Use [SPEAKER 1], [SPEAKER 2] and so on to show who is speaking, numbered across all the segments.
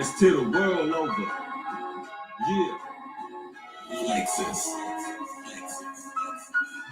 [SPEAKER 1] It's to the world over. Yeah. Lexus.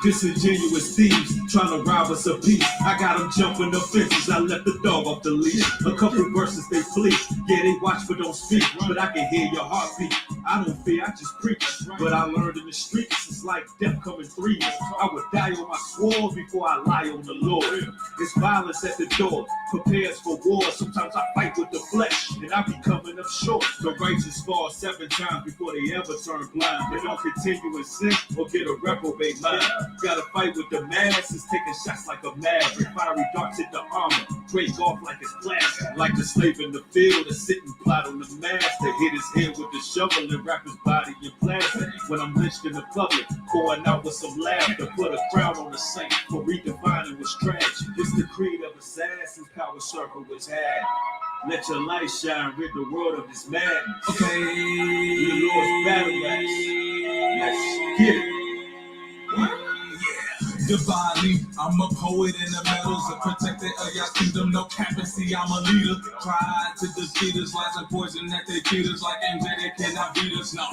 [SPEAKER 1] Disingenuous thieves trying to rob us of peace. I got them jumping the fences. I let the dog off the leash. A couple verses they plead. Yeah, they watch but don't speak. But I can hear your heartbeat. I don't fear, I just preach. But I learned in the streets, it's like death coming threes. I would die on my sword before I lie on the Lord. It's violence at the door, prepares for war. Sometimes I fight with the flesh, and I be coming up short. The righteous fall 7 times before they ever turn blind. They don't continue in sin or get a reprobate mind. Gotta fight with the masses, taking shots like a maverick. Fiery darts hit the armor, break off like it's plastic. Like the slave in the field, a sitting plot on the mast. They hit his head with the shovel and wrap his body in plastic. When I'm lynched in the public, pouring out with some laughter. Put a crown on the saint for redefining what's trash. It's the creed of assassins, power circle was had. Let your light shine, rid the world of this madness.
[SPEAKER 2] Okay.
[SPEAKER 1] The Lord's battle axe. Let's get it.
[SPEAKER 2] Divinely, I'm a poet in the metals, a protector of your kingdom, no capacity, I'm a leader. Tried to defeat us, lies and poison that they feed us, like MJ, they cannot beat us, no.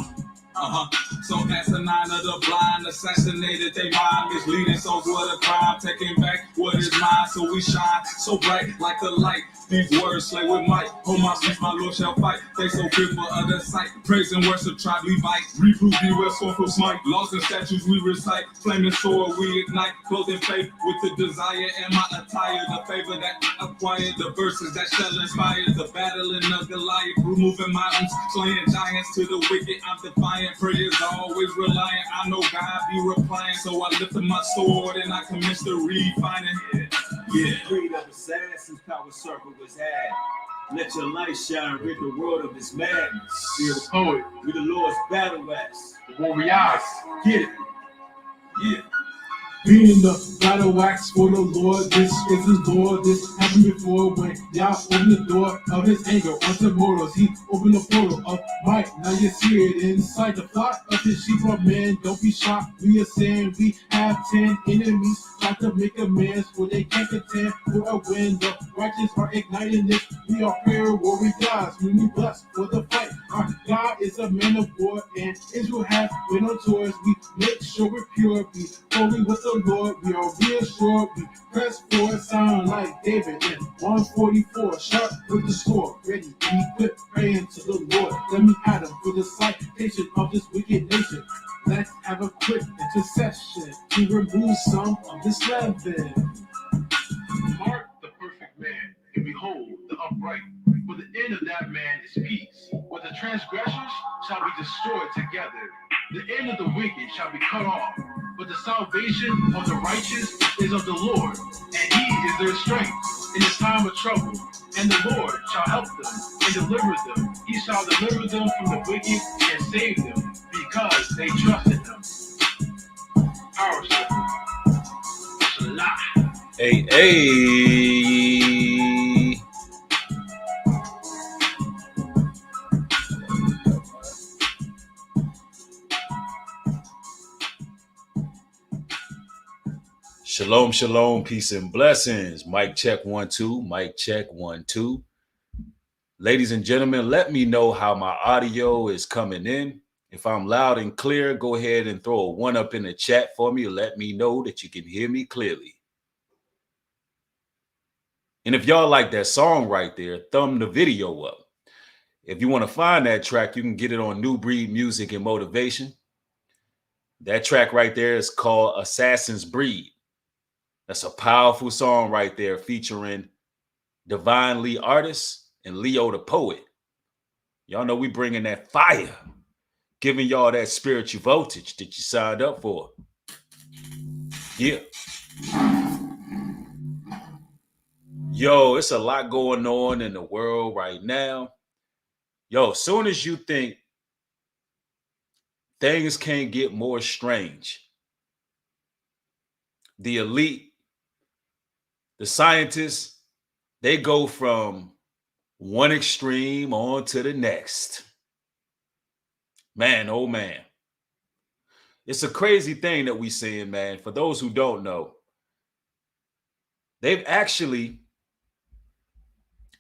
[SPEAKER 2] So asinine of the blind, assassinated they mind, misleading souls with a crime, taking back what is mine, so we shine so bright like the light. These words slay with might, hold my speech, my Lord shall fight. They so fit for other sight, praise and worship, tribe Levite. Reproof, beware, sword smite, laws and statutes we recite, flaming sword we ignite, clothing faith with the desire and my attire, the favor that acquired, the verses that shall inspire, the battling of Goliath, removing mountains, slaying giants to the wicked, I'm defiant, prayers always reliant, I know God be replying, so I lifted my sword and I commenced to refining.
[SPEAKER 1] Yeah. Creed of assassins, power circle was had. Let your light shine, rid the world of this madness.
[SPEAKER 3] We are the poet.
[SPEAKER 1] We the Lord's battle axe.
[SPEAKER 3] The warriors.
[SPEAKER 1] Get it. Yeah.
[SPEAKER 4] Being the battle axe for the Lord, this is his Lord. This happened before when Yah opened the door of his anger onto mortals. He opened the portal of might. Now you see it inside the flock of his sheep or man. Don't be shocked. We are saying we have 10 enemies. Try to make amends for they can't contend for a win. The righteous are igniting this. We are prayer warrior gods. When we blessed for the fight. Our God is a man of war, and Israel has been on tours. We make sure we're pure. Be holy with the Lord, we are reassured, we press forward, sound like David in 144, sharp with the sword, ready, equipped, praying to the Lord. Let me add him for the citation of this wicked nation. Let's have a quick intercession to remove some of this leaven.
[SPEAKER 3] Mark the perfect man, and behold the upright. For the end of that man is peace. But the transgressors shall be destroyed together. The end of the wicked shall be cut off. But the salvation of the righteous is of the Lord, and he is their strength in the time of trouble. And the Lord shall help them and deliver them. He shall deliver them from the wicked and save them, because they trust in him. Power circle. Salah.
[SPEAKER 5] Hey. Shalom, shalom, peace and blessings. Mic check 1 2. Mic check 1 2. Ladies and gentlemen, let me know how my audio is coming in. If I'm loud and clear, go ahead and throw a 1 up in the chat for me. Let me know that you can hear me clearly. And if y'all like that song right there, thumb the video up. If you want to find that track, you can get it on New Breed Music and Motivation. That track right there is called Assassin's Breed. That's a powerful song right there featuring Divine Lee Artist and Leo the Poet. Y'all know we bringing that fire, giving y'all that spiritual voltage that you signed up for. Yeah. Yo, it's a lot going on in the world right now. Yo, as soon as you think things can't get more strange, the elite, the scientists, they go from one extreme on to the next. Man, oh man. It's a crazy thing that we seeing, man. For those who don't know, they've actually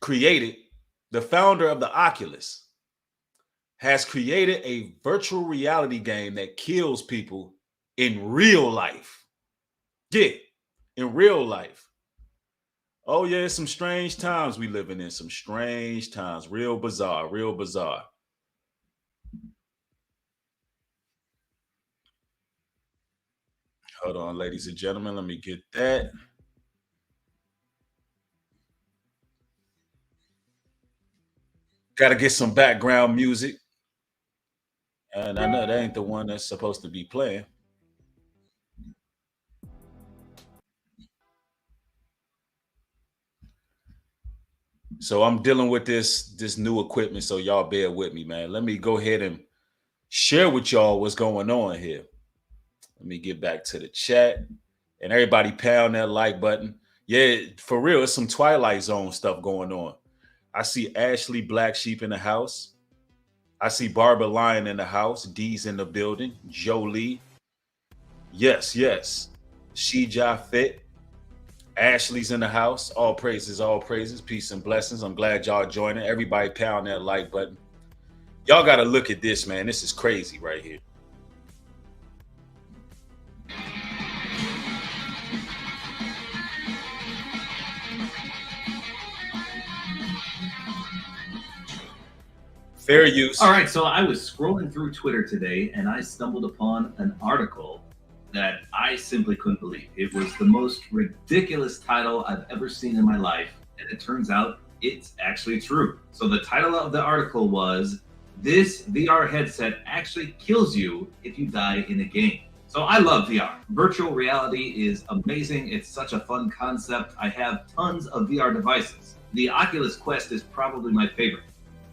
[SPEAKER 5] created the founder of the Oculus, has created a virtual reality game that kills people in real life. Yeah, in real life. Oh, yeah, some strange times we living in. Some strange times. Real bizarre. Real bizarre. Hold on, ladies and gentlemen. Let me get that. Got to get some background music. And I know that ain't the one that's supposed to be playing. So I'm dealing with this new equipment. So y'all bear with me, man. Let me go ahead and share with y'all what's going on here. Let me get back to the chat. And everybody pound that like button. Yeah, for real, it's some Twilight Zone stuff going on. I see Ashley Black Sheep in the house. I see Barbara Lion in the house. D's in the building. Jolie. Yes, yes. She Fit. Ashley's in the house. All praises, all praises. Peace and blessings. I'm glad y'all joining. Everybody pound that like button. Y'all got to look at this, man. This is crazy right here. Fair use.
[SPEAKER 6] All right, so I was scrolling through Twitter today and I stumbled upon an article that I simply couldn't believe. It was the most ridiculous title I've ever seen in my life, and it turns out it's actually true. So the title of the article was, "This VR headset actually kills you if you die in a game." So I love VR. Virtual reality is amazing. It's such a fun concept. I have tons of VR devices. The Oculus Quest is probably my favorite.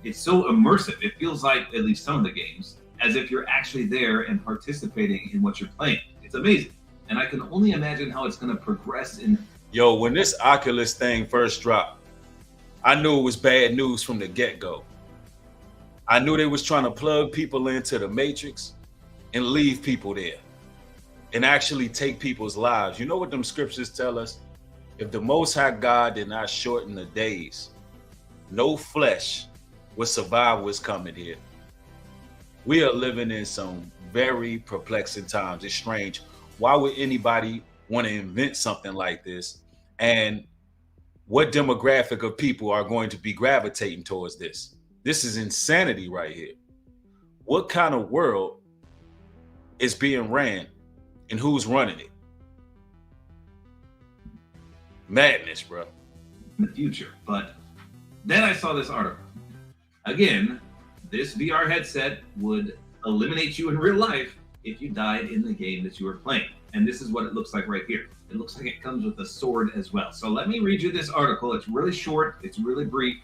[SPEAKER 6] It's so immersive. It feels like, at least some of the games, as if you're actually there and participating in what you're playing. It's amazing. And I can only imagine how it's going to progress in.
[SPEAKER 5] Yo, when this Oculus thing first dropped, I knew it was bad news from the get-go. I knew they was trying to plug people into the Matrix and leave people there and actually take people's lives. You know what them scriptures tell us? If the Most High God did not shorten the days, no flesh would survive what's coming here. We are living in some very perplexing times. It's strange. Why would anybody want to invent something like this? And what demographic of people are going to be gravitating towards this? This is insanity right here. What kind of world is being ran and who's running it? Madness, bro.
[SPEAKER 6] In the future. But then I saw this article. Again, this VR headset would eliminate you in real life if you died in the game that you were playing. And this is what it looks like right here. It looks like it comes with a sword as well. So let me read you this article. It's really short, it's really brief,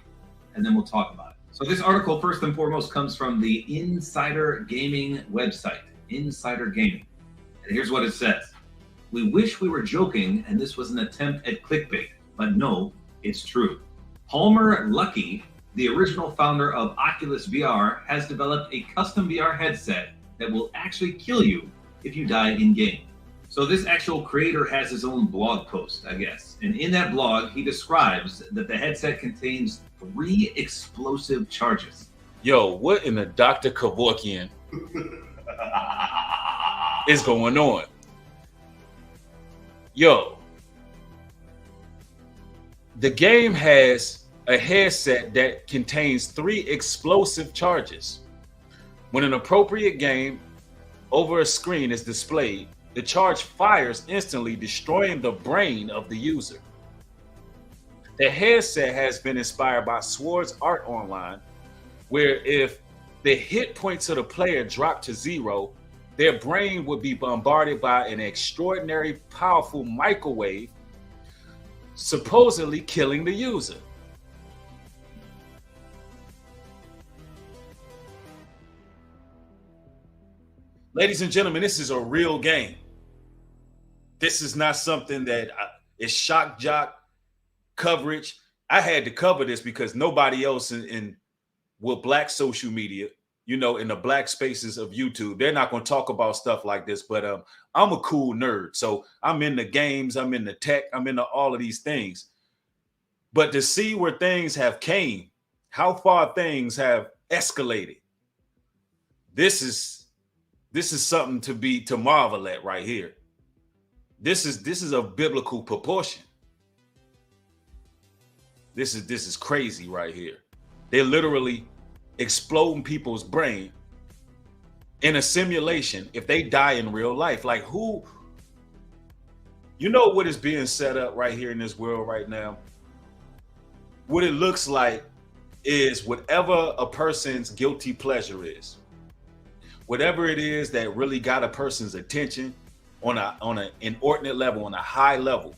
[SPEAKER 6] and then we'll talk about it. So this article, first and foremost, comes from the Insider Gaming website, Insider Gaming. And here's what it says. "We wish we were joking and this was an attempt at clickbait, but no, it's true. Palmer Luckey, the original founder of Oculus VR, has developed a custom VR headset that will actually kill you if you die in-game." So this actual creator has his own blog post, I guess. And in that blog, he describes that the headset contains 3 explosive charges.
[SPEAKER 5] Yo, what in the Dr. Kevorkian is going on? Yo, the game has a headset that contains 3 explosive charges. When an appropriate game over a screen is displayed, the charge fires instantly, destroying the brain of the user. The headset has been inspired by Sword's art online, where if the hit points of the player dropped to 0, their brain would be bombarded by an extraordinary powerful microwave, supposedly killing the user. Ladies and gentlemen, this is a real game. This is not something that is shock jock coverage. I had to cover this because nobody else in black social media, you know, in the black spaces of YouTube, they're not going to talk about stuff like this. But I'm a cool nerd. So I'm in the games, I'm in the tech, I'm into all of these things. But to see where things have came how far things have escalated. This is something to marvel at right here. This is a biblical proportion. This is crazy right here. They're literally exploding people's brain in a simulation if they die in real life. Like, who, you know what is being set up right here in this world right now? What it looks like is whatever a person's guilty pleasure is, whatever it is that really got a person's attention on an inordinate level, on a high level,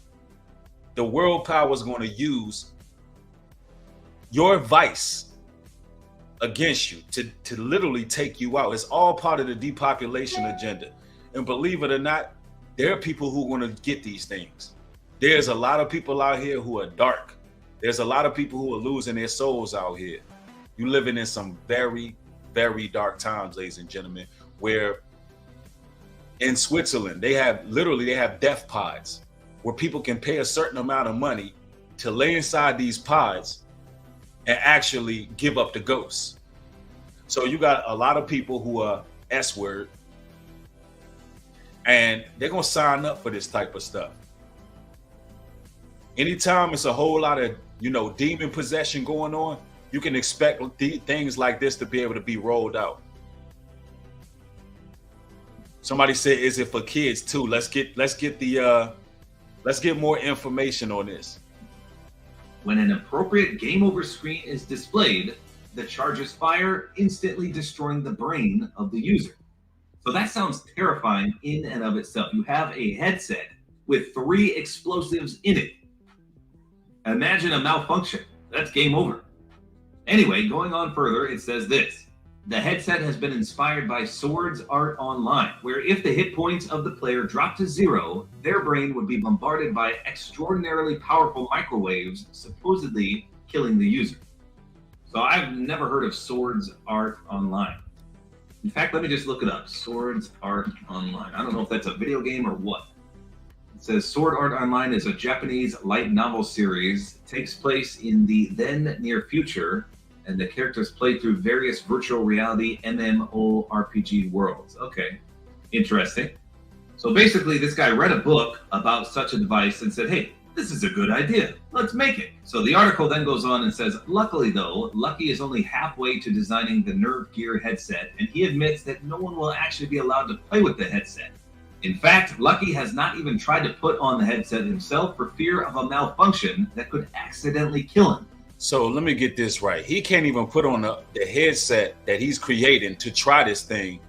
[SPEAKER 5] the world power is going to use your vice against you to literally take you out. It's all part of the depopulation agenda. And believe it or not, there are people who are going to get these things. There's a lot of people out here who are dark. There's a lot of people who are losing their souls out here. You're living in some very, very dark times, ladies and gentlemen, where in Switzerland, they have death pods where people can pay a certain amount of money to lay inside these pods and actually give up the ghosts. So you got a lot of people who are S-word, and they're going to sign up for this type of stuff. Anytime it's a whole lot of, demon possession going on, you can expect things like this to be able to be rolled out. Somebody said, is it for kids too? Let's get more information on this.
[SPEAKER 6] When an appropriate game over screen is displayed, the charges fire, instantly destroying the brain of the user. So that sounds terrifying in and of itself. You have a headset with 3 explosives in it. Imagine a malfunction. That's game over. Anyway, going on further, it says this. The headset has been inspired by Sword Art Online, where if the hit points of the player drop to 0, their brain would be bombarded by extraordinarily powerful microwaves, supposedly killing the user. So I've never heard of Sword Art Online. In fact, let me just look it up. Sword Art Online. I don't know if that's a video game or what. It says Sword Art Online is a Japanese light novel series. It takes place in the then near future, and the characters play through various virtual reality MMORPG worlds. Okay, interesting. So basically, this guy read a book about such a device and said, hey, this is a good idea. Let's make it. So the article then goes on and says, luckily though, Lucky is only halfway to designing the Nerve Gear headset, and he admits that no one will actually be allowed to play with the headset. In fact, Lucky has not even tried to put on the headset himself for fear of a malfunction that could accidentally kill him.
[SPEAKER 5] So let me get this right. He can't even put on the headset that he's creating to try this thing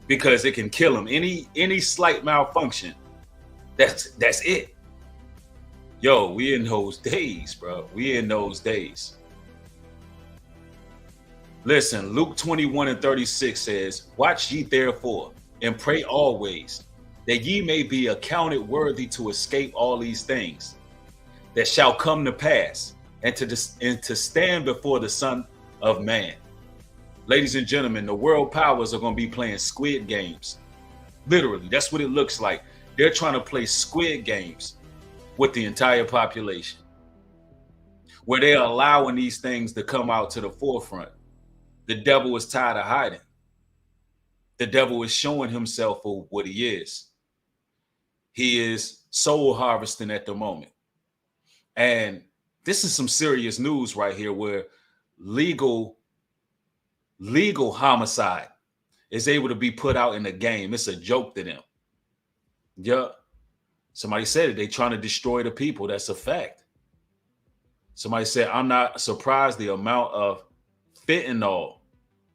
[SPEAKER 5] because it can kill him. Any slight malfunction, that's it. Yo, we in those days, bro. We in those days. Listen, Luke 21:36 says, watch ye therefore, and pray always, that ye may be accounted worthy to escape all these things that shall come to pass, and to stand before the Son of Man. Ladies and gentlemen, the world powers are going to be playing squid games. Literally, that's what it looks like. They're trying to play squid games with the entire population, where they're allowing these things to come out to the forefront. The devil is tired of hiding. The devil is showing himself for what he is. He is soul harvesting at the moment. And this is some serious news right here, where legal homicide is able to be put out in the game. It's a joke to them. Yeah. Somebody said it. They trying to destroy the people. That's a fact. Somebody said, I'm not surprised the amount of fentanyl.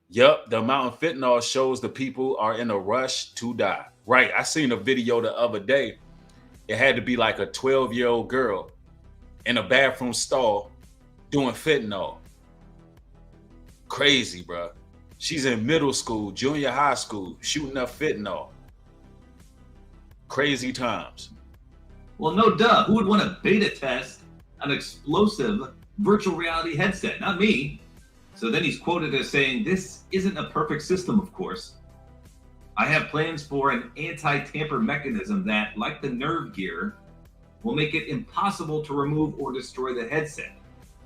[SPEAKER 5] Yep, the amount of fentanyl shows the people are in a rush to die. Right. I seen a video the other day. It had to be like a 12-year-old girl in a bathroom stall doing fentanyl. Crazy, bro. She's in middle school, junior high school, shooting up fentanyl. Crazy times.
[SPEAKER 6] Well, no duh. Who would want to beta test an explosive virtual reality headset? Not me. So then he's quoted as saying, this isn't a perfect system, of course. I have plans for an anti-tamper mechanism that, like the Nerve Gear, will make it impossible to remove or destroy the headset.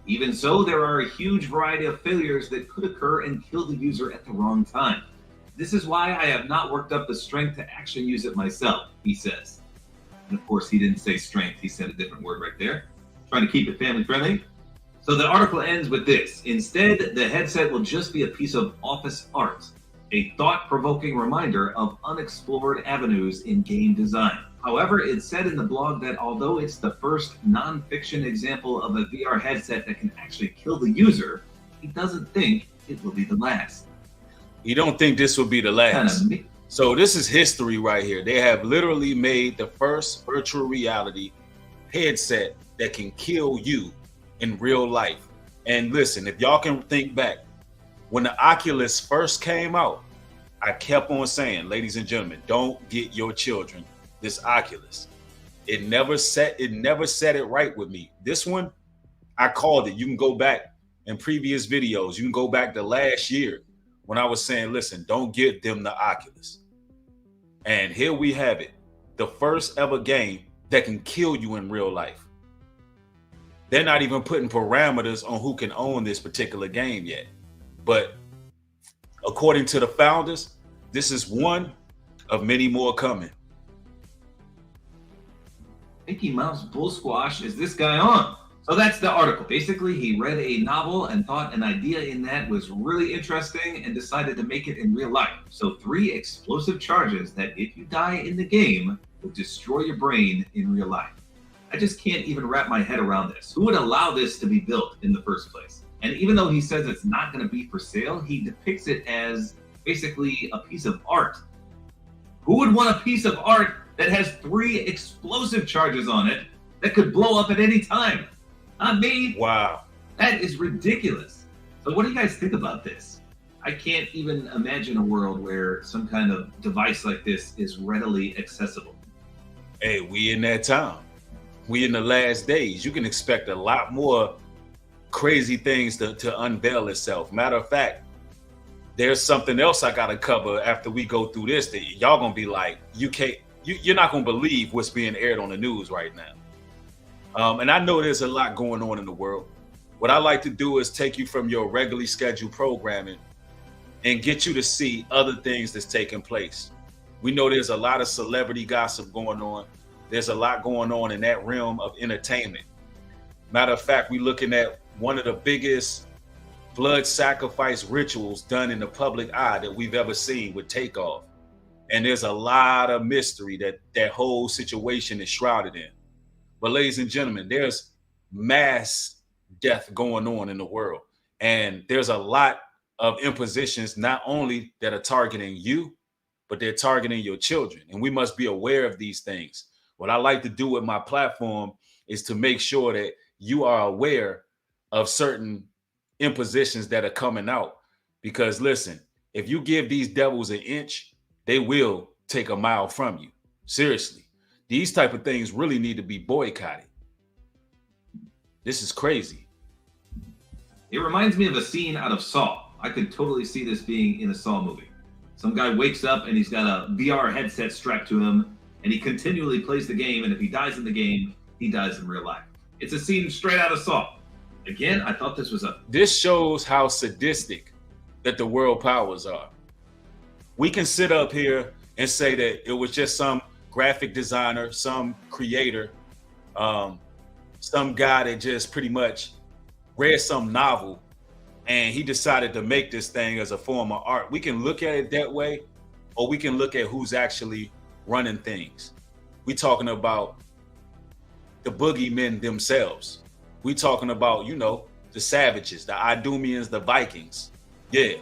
[SPEAKER 6] Even so, there are a huge variety of failures that could occur and kill the user at the wrong time. This is why I have not worked up the strength to actually use it myself, he says. And of course, he didn't say strength, he said a different word right there. Trying to keep it family friendly. So the article ends with this. Instead, the headset will just be a piece of office art, a thought-provoking reminder of unexplored avenues in game design. However, it said in the blog that although it's the first non-fiction example of a VR headset that can actually kill the user, he doesn't think it will be the last.
[SPEAKER 5] You don't think this will be the last? So this is history right here. They have literally made the first virtual reality headset that can kill you in real life. And listen, if y'all can think back, when the Oculus first came out, I kept on saying, ladies and gentlemen, don't get your children this Oculus. It never set it right with me. This one, I called it. You can go back in previous videos. You can go back to last year when I was saying, listen, don't give them the Oculus. And here we have it. The first ever game that can kill you in real life. They're not even putting parameters on who can own this particular game yet. But according to the founders, this is one of many more coming.
[SPEAKER 6] Mickey Mouse Bull Squash is this guy on? So that's the article. Basically, he read a novel and thought an idea in that was really interesting and decided to make it in real life. So 3 explosive charges that if you die in the game will destroy your brain in real life. I just can't even wrap my head around this. Who would allow this to be built in the first place? And even though he says it's not going to be for sale, he depicts it as basically a piece of art. Who would want a piece of art that has 3 explosive charges on it that could blow up at any time? Not me.
[SPEAKER 5] Wow.
[SPEAKER 6] That is ridiculous. So what do you guys think about this? I can't even imagine a world where some kind of device like this is readily accessible.
[SPEAKER 5] Hey, we in that time. We in the last days. You can expect a lot more crazy things to unveil itself. Matter of fact, there's something else I got to cover after we go through this that y'all gonna be like, you're not gonna believe what's being aired on the news right now. And I know there's a lot going on in the world. What I like to do is take you from your regularly scheduled programming and get you to see other things that's taking place. We know there's a lot of celebrity gossip going on. There's a lot going on in that realm of entertainment. Matter of fact, we're looking at one of the biggest blood sacrifice rituals done in the public eye that we've ever seen with Takeoff. And there's a lot of mystery that whole situation is shrouded in. But ladies and gentlemen, there's mass death going on in the world. And there's a lot of impositions, not only that are targeting you, but they're targeting your children. And we must be aware of these things. What I like to do with my platform is to make sure that you are aware of certain impositions that are coming out. Because listen, if you give these devils an inch, they will take a mile from you. Seriously. These type of things really need to be boycotted. This is crazy.
[SPEAKER 6] It reminds me of a scene out of Saw. I could totally see this being in a Saw movie. Some guy wakes up and he's got a VR headset strapped to him, and he continually plays the game, and if he dies in the game, he dies in real life. It's a scene straight out of Saw. Again, I thought this was
[SPEAKER 5] This shows how sadistic that the world powers are. We can sit up here and say that it was just some graphic designer, some creator, some guy that just pretty much read some novel and he decided to make this thing as a form of art. We can look at it that way, or we can look at who's actually running things. We talking about the boogeymen themselves. We talking about, the savages, the Idumeans, the Vikings. Yeah.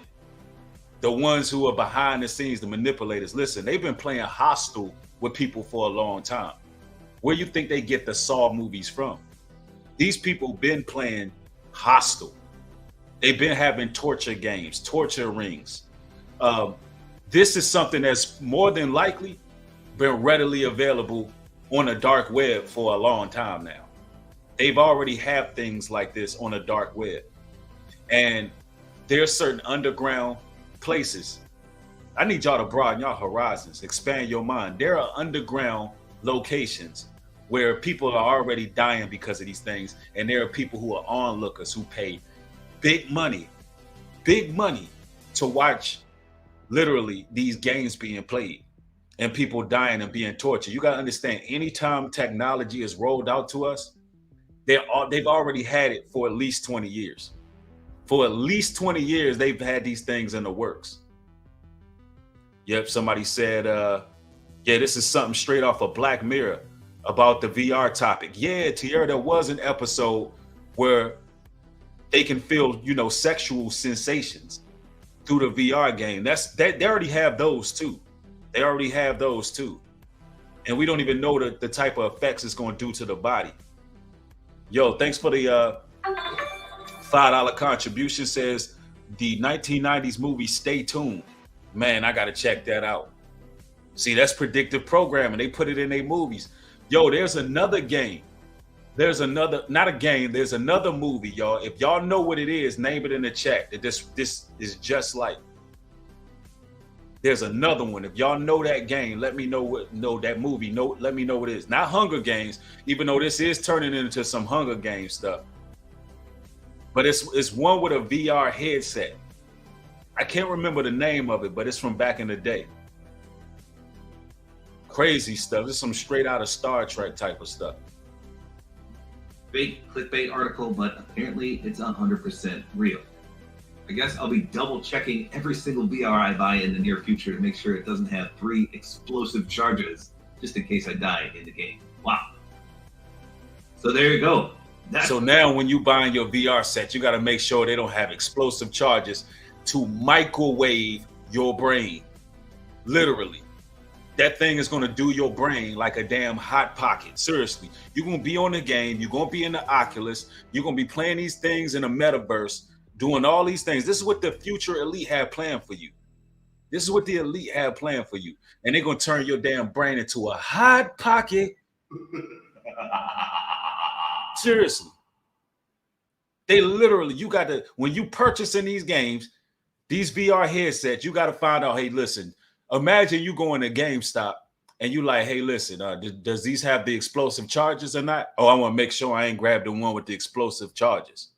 [SPEAKER 5] The ones who are behind the scenes, the manipulators. Listen, they've been playing hostile with people for a long time. Where you think they get the Saw movies from? These people been playing hostile. They've been having torture games, torture rings. This is something that's more than likely been readily available on the dark web for a long time now. They've already have things like this on the dark web. And there's certain underground places. I need y'all to broaden your horizons, expand your mind. There are underground locations where people are already dying because of these things, and there are people who are onlookers who pay big money to watch literally these games being played and people dying and being tortured. You got to understand, anytime technology is rolled out to us, they've already had it for at least 20 years. For at least 20 years, they've had these things in the works. Yep, somebody said, yeah, this is something straight off of Black Mirror about the VR topic. Yeah, Tierra, there was an episode where they can feel, sexual sensations through the VR game. They already have those too. And we don't even know the type of effects it's going to do to the body. Yo, thanks for the $5 contribution. Says the 1990s movie Stay Tuned. Man, I got to check that out. See, that's predictive programming. They put it in their movies. Yo, there's another game. There's another movie, y'all. If y'all know what it is, name it in the chat. That this is just like. There's another one. If y'all know that game, let me know that movie. Let me know what it is. Not Hunger Games, even though this is turning into some Hunger Games stuff. But it's one with a VR headset. I can't remember the name of it, but it's from back in the day. Crazy stuff. This is some straight out of Star Trek type of stuff.
[SPEAKER 6] Fake clickbait article, but apparently it's 100% real. I guess I'll be double checking every single VR I buy in the near future to make sure it doesn't have 3 explosive charges, just in case I die in the game. Wow. So there you go.
[SPEAKER 5] So now when you buying your VR set, you got to make sure they don't have explosive charges to microwave your brain. Literally. That thing is going to do your brain like a damn hot pocket. Seriously. You're going to be on the game. You're going to be in the Oculus. You're going to be playing these things in a metaverse, doing all these things. This is what the future elite have planned for you. This is what the elite have planned for you. And they're going to turn your damn brain into a hot pocket. Seriously. They literally, you got to, when you purchase in these games, these VR headsets, you got to find out, hey, listen, imagine you going to GameStop and you like, hey, listen, does these have the explosive charges or not? Oh, I want to make sure I ain't grabbed the one with the explosive charges.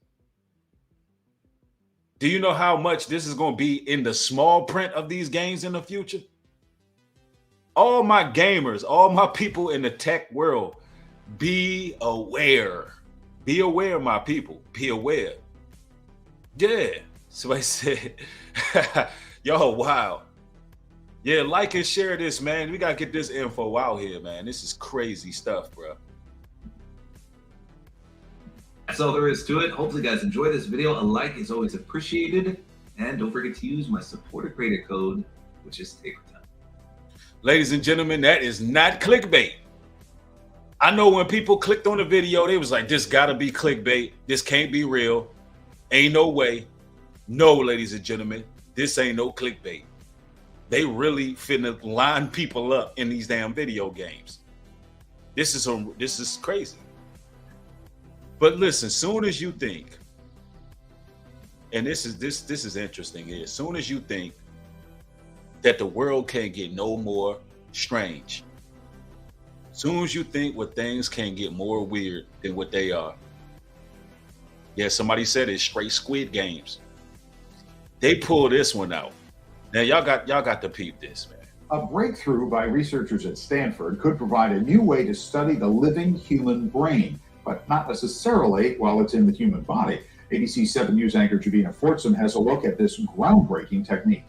[SPEAKER 5] Do you know how much this is going to be in the small print of these games in the future? All my gamers, all my people in the tech world, be aware. Be aware, my people. Be aware. Yeah. Somebody said, yo, wow. Yeah, like and share this, man. We got to get this info out here, man. This is crazy stuff, bro.
[SPEAKER 6] That's all there is to it. Hopefully, you guys enjoy this video. A like is always appreciated. And don't forget to use my supporter creator code, which is Taper Time.
[SPEAKER 5] Ladies and gentlemen, that is not clickbait. I know when people clicked on the video, they was like, this got to be clickbait. This can't be real. Ain't no way. No, ladies and gentlemen, this ain't no clickbait. They really finna line people up in these damn video games. This is crazy. But listen, soon as you think, and this is interesting here, as soon as you think that the world can't get no more strange, soon as you think what things can't get more weird than what they are. Yeah, somebody said it's straight Squid Games. They pull this one out. Now y'all got to peep this, man.
[SPEAKER 7] A breakthrough by researchers at Stanford could provide a new way to study the living human brain, but not necessarily while it's in the human body. ABC 7 News anchor Jadina Fortson has a look at this groundbreaking technique.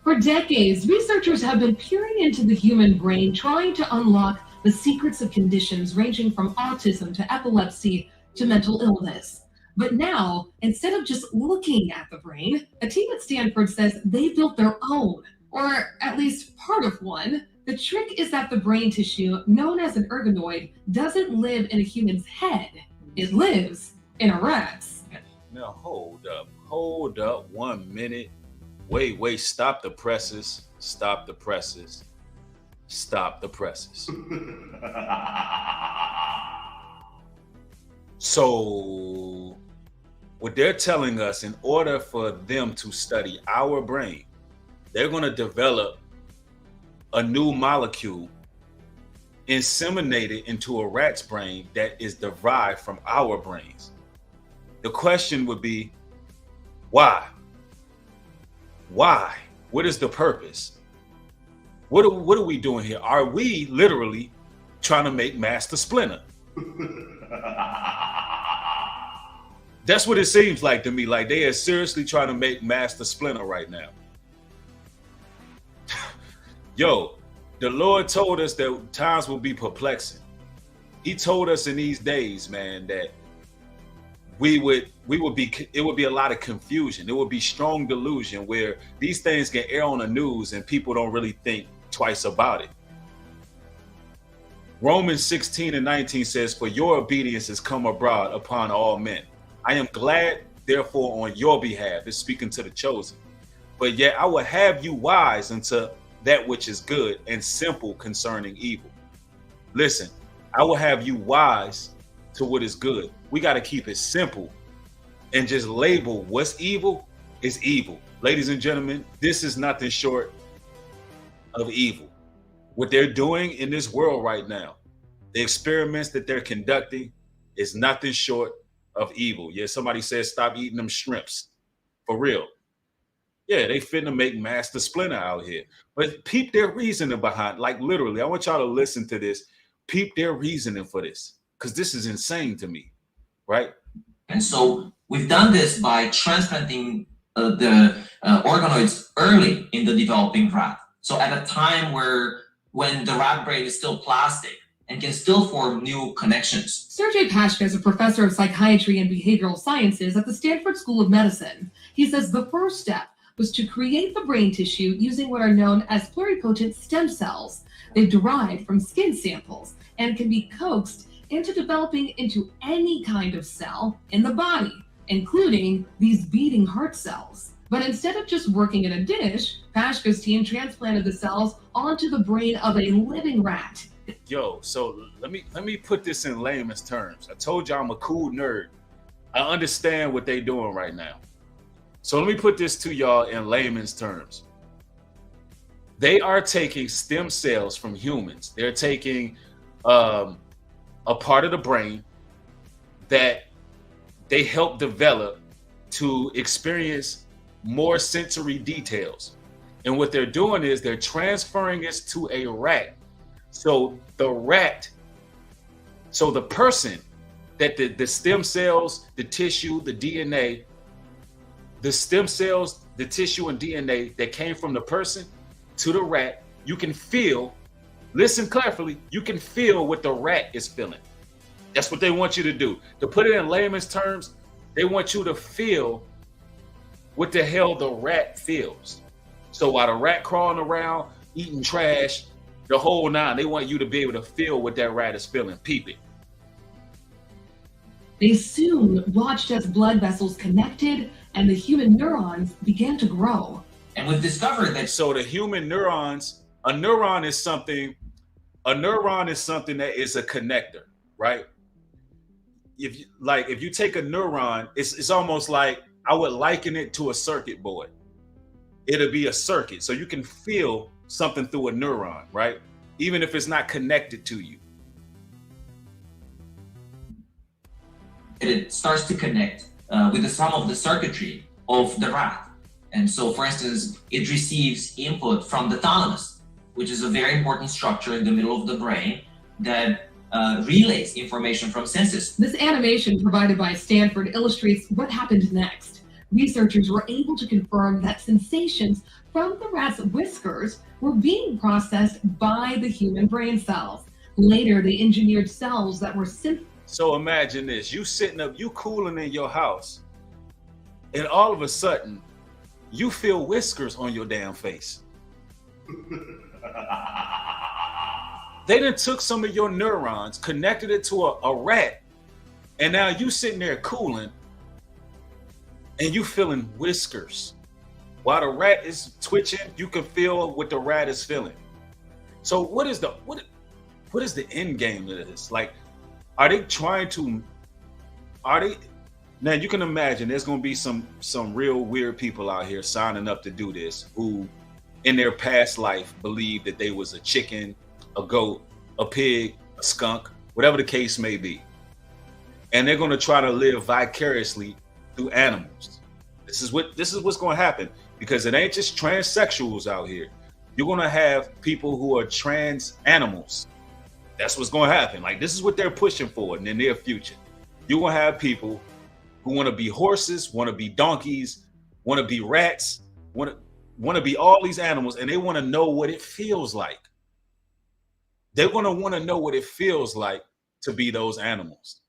[SPEAKER 8] For decades, researchers have been peering into the human brain, trying to unlock the secrets of conditions ranging from autism to epilepsy to mental illness. But now, instead of just looking at the brain, a team at Stanford says they built their own, or at least part of one. The trick is that the brain tissue, known as an ergonoid, doesn't live in a human's head. It lives in a rat's.
[SPEAKER 5] Now, hold up 1 minute. Wait, stop the presses. Stop the presses. So, what they're telling us, in order for them to study our brain, they're going to develop a new molecule inseminated into a rat's brain that is derived from our brains. The question would be, why? Why? What is the purpose? What are we doing here? Are we literally trying to make Master Splinter? That's what it seems like to me. Like they are seriously trying to make Master Splinter right now. Yo, the Lord told us that times will be perplexing. He told us in these days, man, that it would be a lot of confusion. It would be strong delusion where these things can air on the news and people don't really think twice about it. Romans 16:19 says, "For your obedience has come abroad upon all men. I am glad, therefore, on your behalf," it's speaking to the chosen. "But yet I will have you wise unto that which is good and simple concerning evil." Listen, I will have you wise to what is good. We got to keep it simple and just label what's evil is evil. Ladies and gentlemen, this is nothing short of evil. What they're doing in this world right now, the experiments that they're conducting, is nothing short of evil. Yeah, somebody says stop eating them shrimps. For real. Yeah, they finna make Master Splinter out here. But peep their reasoning behind, like literally, I want y'all to listen to this. Peep their reasoning for this, because this is insane to me, right?
[SPEAKER 9] And so we've done this by transplanting the organoids early in the developing rat. So at a time when the rat brain is still plastic and can still form new connections.
[SPEAKER 8] Sergei Pashka is a professor of psychiatry and behavioral sciences at the Stanford School of Medicine. He says the first step was to create the brain tissue using what are known as pluripotent stem cells. They're derived from skin samples and can be coaxed into developing into any kind of cell in the body, including these beating heart cells. But instead of just working in a dish, Pashka's team transplanted the cells onto the brain of a living rat.
[SPEAKER 5] Yo, so let me put this in layman's terms. I told you I'm a cool nerd. I understand what they're doing right now. So let me put this to y'all in layman's terms. They are taking stem cells from humans. They're taking a part of the brain that they help develop to experience more sensory details. And what they're doing is they're transferring it to a rat. So the person that the stem cells, the tissue, the DNA, the stem cells, the tissue and DNA that came from the person to the rat, you can feel, listen carefully, you can feel what the rat is feeling. That's what they want you to do. To put it in layman's terms, they want you to feel what the hell the rat feels. So while the rat crawling around, eating trash, the whole nine, they want you to be able to feel what that rat is feeling. Peep it.
[SPEAKER 8] They soon watched as blood vessels connected and the human neurons began to grow.
[SPEAKER 9] And we've discovered that.
[SPEAKER 5] So the human neurons, a neuron is something that is a connector, right? If you take a neuron, it's almost like, I would liken it to a circuit board. It'll be a circuit. So you can feel something through a neuron, right? Even if it's not connected to you.
[SPEAKER 9] It starts to connect with some of the circuitry of the rat. And so, for instance, it receives input from the thalamus, which is a very important structure in the middle of the brain that relays information from senses.
[SPEAKER 8] This animation provided by Stanford illustrates what happened next. Researchers were able to confirm that sensations from the rat's whiskers were being processed by the human brain cells. Later, they engineered cells that were
[SPEAKER 5] So imagine this, you sitting up, you cooling in your house, and all of a sudden, you feel whiskers on your damn face. They done took some of your neurons, connected it to a rat, and now you sitting there cooling, and you feeling whiskers. While the rat is twitching, you can feel what the rat is feeling. So what is the end game of this? Like, now you can imagine there's gonna be some real weird people out here signing up to do this, who in their past life believed that they was a chicken, a goat, a pig, a skunk, whatever the case may be. And they're going to try to live vicariously through animals. This is what's going to happen, because it ain't just transsexuals out here. You're going to have people who are trans animals. That's what's going to happen. Like, this is what they're pushing for in the near future. You're going to have people who want to be horses, want to be donkeys, want to be rats, want to be all these animals, and they want to know what it feels like. They're going to want to know what it feels like to be those animals.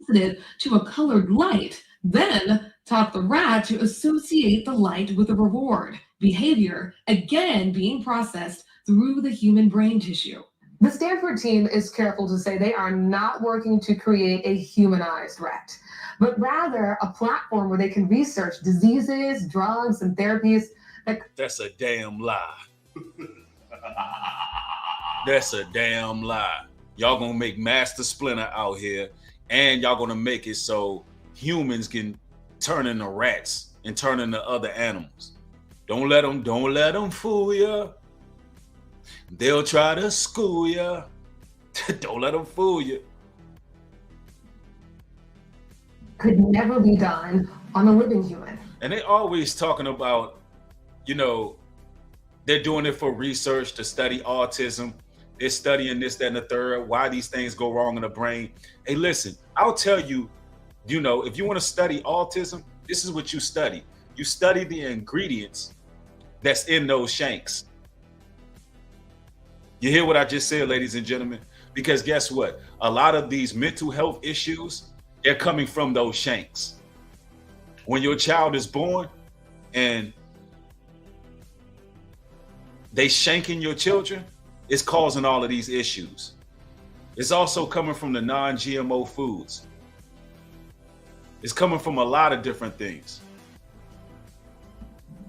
[SPEAKER 8] To a colored light, then taught the rat to associate the light with a reward, behavior again being processed through the human brain tissue.
[SPEAKER 10] The Stanford team is careful to say they are not working to create a humanized rat, but rather a platform where they can research diseases, drugs, and therapies.
[SPEAKER 5] That's a damn lie. That's a damn lie. Y'all gonna make Master Splinter out here, and y'all gonna make it so humans can turn into rats and turn into other animals. Don't let them fool you. They'll try to school you. Don't let them fool you.
[SPEAKER 10] Could never be done on a living human.
[SPEAKER 5] And they always talking about, they're doing it for research to study autism. They're studying this, that, and the third, why these things go wrong in the brain. Hey, listen, I'll tell you, if you want to study autism, this is what you study. You study the ingredients that's in those shanks. You hear what I just said, ladies and gentlemen? Because guess what? A lot of these mental health issues, they're coming from those shanks. When your child is born and they shanking your children, it's causing all of these issues. It's also coming from the non-GMO foods. It's coming from a lot of different things.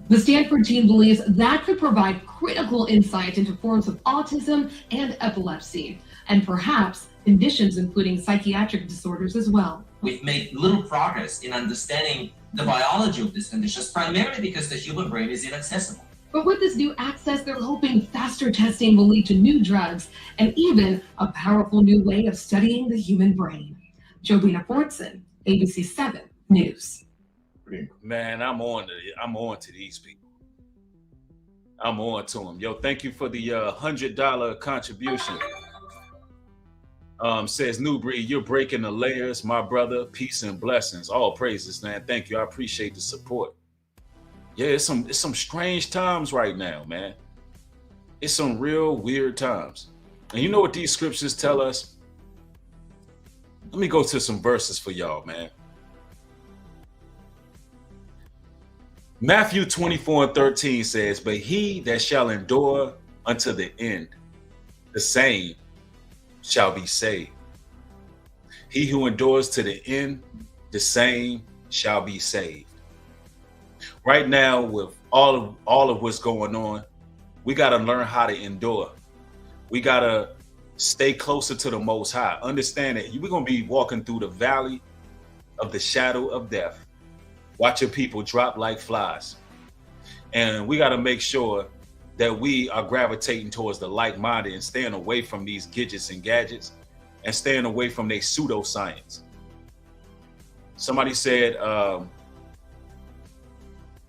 [SPEAKER 8] The Stanford team believes that could provide critical insight into forms of autism and epilepsy, and perhaps conditions including psychiatric disorders as well.
[SPEAKER 9] We've made little progress in understanding the biology of these conditions, primarily because the human brain is inaccessible.
[SPEAKER 8] But with this new access, they're hoping faster testing will lead to new drugs and even a powerful new way of studying the human brain. Jobina Fortson, ABC 7 News.
[SPEAKER 5] Man, I'm on to these people. I'm on to them. Yo, thank you for the $100 contribution. Says New Breed, you're breaking the layers, my brother. Peace and blessings. All praises, man. Thank you. I appreciate the support. Yeah, it's some strange times right now, man. It's some real weird times. And you know what these scriptures tell us? Let me go to some verses for y'all, man. Matthew 24:13 says, but he that shall endure unto the end, the same shall be saved. He who endures to the end, the same shall be saved. Right now, with all of what's going on, we got to learn how to endure. We got to stay closer to the Most High. Understand that we're going to be walking through the valley of the shadow of death, watching people drop like flies. And we got to make sure that we are gravitating towards the like-minded and staying away from these gadgets and gadgets and staying away from their pseudoscience. Somebody said,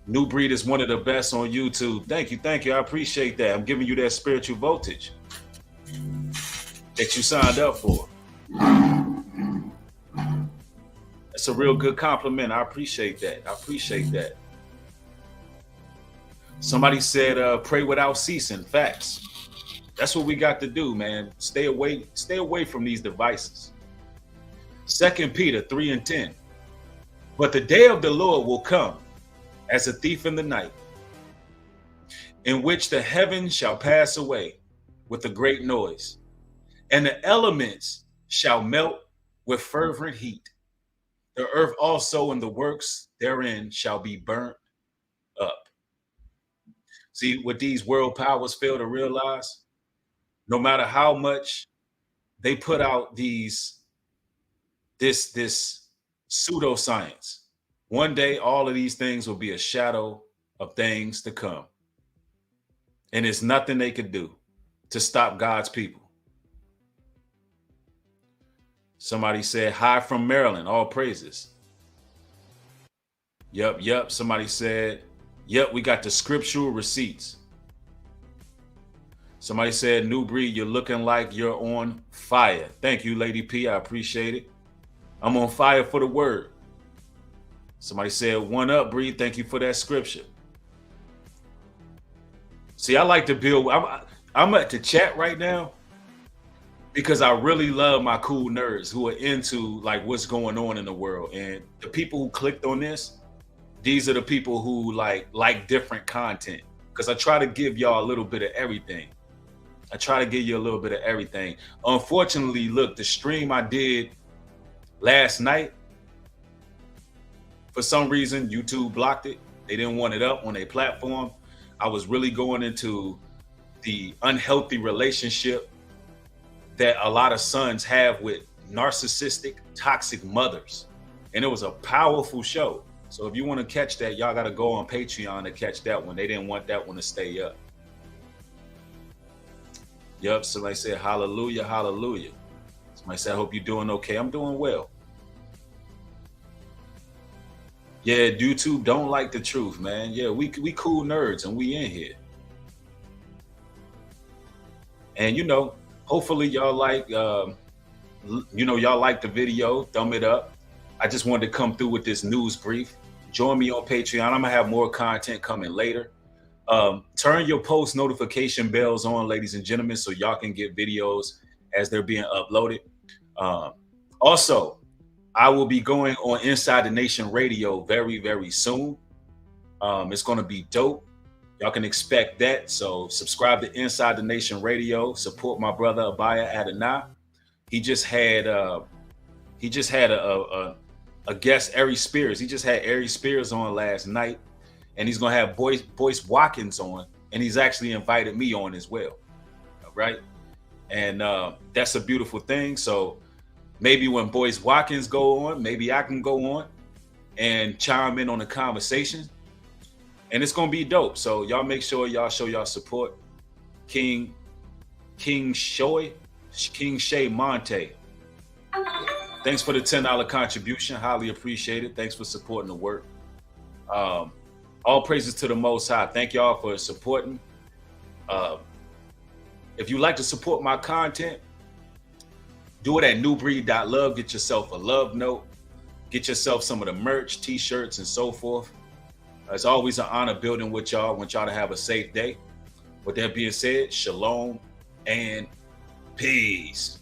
[SPEAKER 5] New Breed is one of the best on YouTube. Thank you. I appreciate that. I'm giving you that spiritual voltage that you signed up for. That's a real good compliment. I appreciate that. Somebody said, pray without ceasing. Facts. That's what we got to do, man. Stay away from these devices. 2 Peter 3:10. But the day of the Lord will come as a thief in the night, in which the heavens shall pass away with a great noise, and the elements shall melt with fervent heat. The earth also and the works therein shall be burnt up. See, what these world powers fail to realize, no matter how much they put out this pseudoscience, one day all of these things will be a shadow of things to come. And there's nothing they could do to stop God's people. Somebody said, hi from Maryland, all praises. Yep. Somebody said, yep, we got the scriptural receipts. Somebody said, New Breed, you're looking like you're on fire. Thank you, Lady P. I appreciate it. I'm on fire for the word. Somebody said, one up, Breed. Thank you for that scripture. See, I like to build. I'm at the chat right now because I really love my cool nerds who are into like what's going on in the world. And the people who clicked on this, these are the people who like different content, because I try to give y'all a little bit of everything. I try to give you a little bit of everything. Unfortunately, look, the stream I did last night, for some reason, YouTube blocked it. They didn't want it up on their platform. I was really going into the unhealthy relationship that a lot of sons have with narcissistic, toxic mothers. And it was a powerful show. So if you want to catch that, y'all got to go on Patreon to catch that one. They didn't want that one to stay up. Yep, somebody said, hallelujah, hallelujah. Somebody said, I hope you're doing okay. I'm doing well. Yeah, YouTube don't like the truth, man. Yeah, we cool nerds and we in here. And, you know, hopefully y'all like, y'all like the video, thumb it up. I just wanted to come through with this news brief. Join me on Patreon. I'm gonna have more content coming later. Turn your post notification bells on, ladies and gentlemen, so y'all can get videos as they're being uploaded. Also, I will be going on Inside the Nation Radio very, very soon. It's going to be dope. Y'all can expect that. So subscribe to Inside the Nation Radio. Support my brother Abaya Adonai. He just had a guest, Ari Spears. He just had Ari Spears on last night, and he's going to have Boyce Watkins on, and he's actually invited me on as well. All right. And that's a beautiful thing. So maybe when Boyce Watkins go on, maybe I can go on and chime in on the conversation. And it's going to be dope. So y'all make sure y'all show y'all support. King Shay Monte. Thanks for the $10 contribution. Highly appreciate it. Thanks for supporting the work. All praises to the Most High. Thank y'all for supporting. If you like to support my content, do it at nubreed.love. Get yourself a love note. Get yourself some of the merch, t-shirts, and so forth. It's always an honor building with y'all. I want y'all to have a safe day. With that being said, shalom and peace.